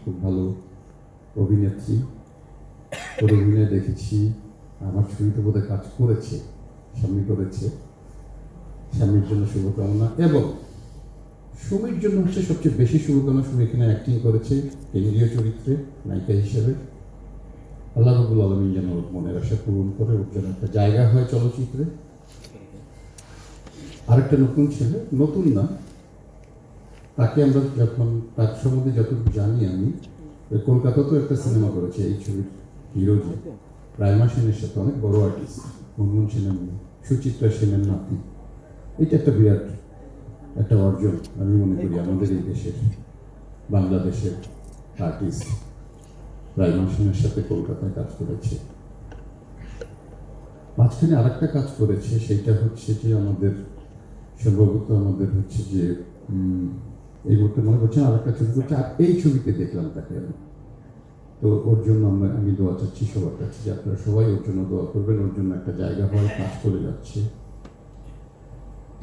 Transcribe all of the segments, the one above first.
খুব ভালো অভিনেত্রী। ওর অভিনয় দেখেছি, আমার ছবিতে বোধহয় কাজ করেছে, স্বামী করেছে। স্বামীর জন্য শুভকামনা, এবং সুমির জন্য হচ্ছে সবচেয়ে বেশি শুভকামনা। সুমি এখানে অ্যাক্টিং করেছে কেন্দ্রীয় চরিত্রে নায়িকা হিসেবে। আল্লাহ রাব্বুল আলামিন যেন ওর মনের আশা পূরণ করে, ওর যেন একটা জায়গা হয় চলচ্চিত্রে। আরেকটা নতুন ছেলে, নতুন না, তাকে আমরা যখন তার সম্বন্ধে যতটুকু জানি আমি, কলকাতাতেও একটা সিনেমা করেছে এই ছবির হিরো, যে রাইমা সেনের সাথে, অনেক বড় আর্টিস্ট, মুনমুন সেনের মেয়ে, সুচিত্রা সেনের নাতি। এটা একটা বিরাট একটা অর্জন আমি মনে করি আমাদের এই দেশের, বাংলাদেশের আর্টিস্ট রাইমা সেনের সাথে কলকাতায় কাজ করেছে। মাঝখানে আরেকটা কাজ করেছে, সেটা হচ্ছে যে আমাদের সম্ভবত আমাদের হচ্ছে যে এই মুহূর্তে মনে করছেন আরেকটা ছবি করছে, আর এই ছবিতে দেখলাম তাকে আমি। তো ওর জন্য আমি দোয়া চাচ্ছি সবার কাছে যে আপনারা সবাই ওর জন্য দোয়া করবেন, ওর জন্য একটা জায়গা হয়, কাজ করে যাচ্ছে।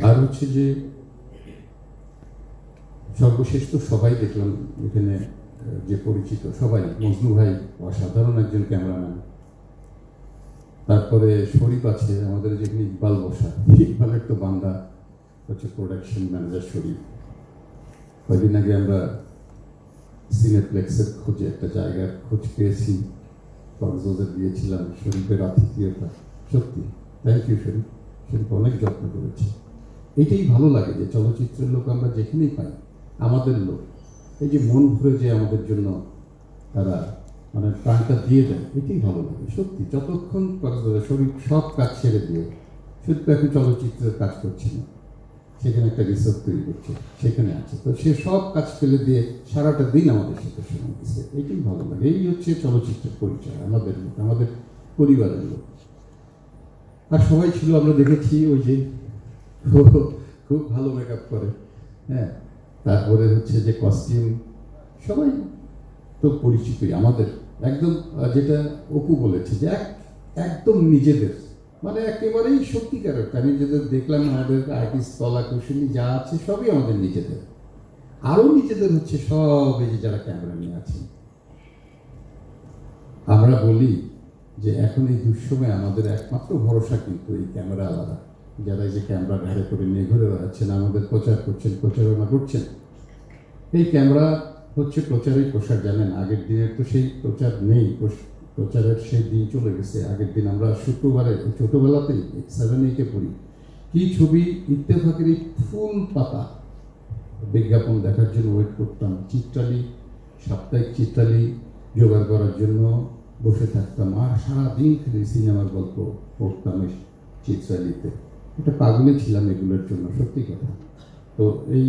আর হচ্ছে যে সর্বশেষ তো সবাই দেখলাম এখানে যে পরিচিত সবাই, মজনু ভাই অসাধারণ একজন ক্যামেরাম্যান। তারপরে শরীফ আছে আমাদের, যেখানে ইকবাল বসা, ইকবালের তো বান্দা হচ্ছে প্রোডাকশন ম্যানেজার শরীফ। কয়েকদিন আগে আমরা সিনেপ্লেক্সের খোঁজে একটা জায়গার খোঁজ পেয়েছি, কক্সবাজার দিয়েছিলাম। শরীফের আতিথেয়তা সত্যি থ্যাংক ইউ শরীফ, শরীফ অনেক যত্ন করেছে। এটাই ভালো লাগে যে চলচ্চিত্রের লোক আমরা যেখানেই পাই, আমাদের লোক, এই যে মন ভরে যে আমাদের জন্য তারা মানে প্রাণটা দিয়ে দেয়, এটাই ভালো লাগে সত্যি। যতক্ষণ শরীর সব কাজ ছেড়ে দিয়ে, সত্যি এখন চলচ্চিত্রের কাজ করছে না, সেখানে একটা রিসোর্ট তৈরি করছে, সেখানে আছে, তো সে সব কাজ ফেলে দিয়ে সারাটা দিন আমাদের সাথে সময় দিচ্ছে, এটাই ভালো লাগে। এই হচ্ছে চলচ্চিত্রের পরিচয়, আমাদের লোক, আমাদের পরিবারের লোক। আর সবাই ছিল, আমরা দেখেছি ওই যে খুব ভালো মেকআপ করে, হ্যাঁ, তারপরে হচ্ছে যে কস্টিউম, সবাই তো পরিচিতই আমাদের, একদম যেটা অপু বলেছে যে একদম নিজেদের, মানে একেবারেই সত্যিকারের। আমি যেটা দেখলাম আমাদের আর্টিস্ট কলা কৌশলী যা আছে সবই আমাদের নিজেদের। আরও নিজেদের হচ্ছে সব এই যে যারা ক্যামেরা নিয়ে আছে। আমরা বলি যে এখন এই দুঃসময়ে আমাদের একমাত্র ভরসা কিন্তু এই ক্যামেরা আলাদা, যারা এই যে ক্যামেরা ঘাড়ে করে নিয়ে ঘুরে বেড়াচ্ছেন, আমাদের প্রচার করছেন, প্রচারণা করছেন। এই ক্যামেরা হচ্ছে প্রচারের প্রসার, জানেন। আগের দিনের তো সেই প্রচার নেই, প্রচারের সেই দিন চলে গেছে। আগের দিন আমরা শুক্রবারে ছোটোবেলাতেই 7-8-এ পড়ি, কি ছবি, ইত্তেফাকের এই ফুল পাতা বিজ্ঞাপন দেখার জন্য ওয়েট করতাম, চিত্রালী, সাপ্তাহিক চিত্রালী জোগাড় করার জন্য বসে থাকতাম, আর সারাদিন খালি সিনেমার গল্প পড়তাম এই চিত্রালীতে। এটা পাগলে ছিলাম এগুলোর জন্য, সত্যি কথা। তো এই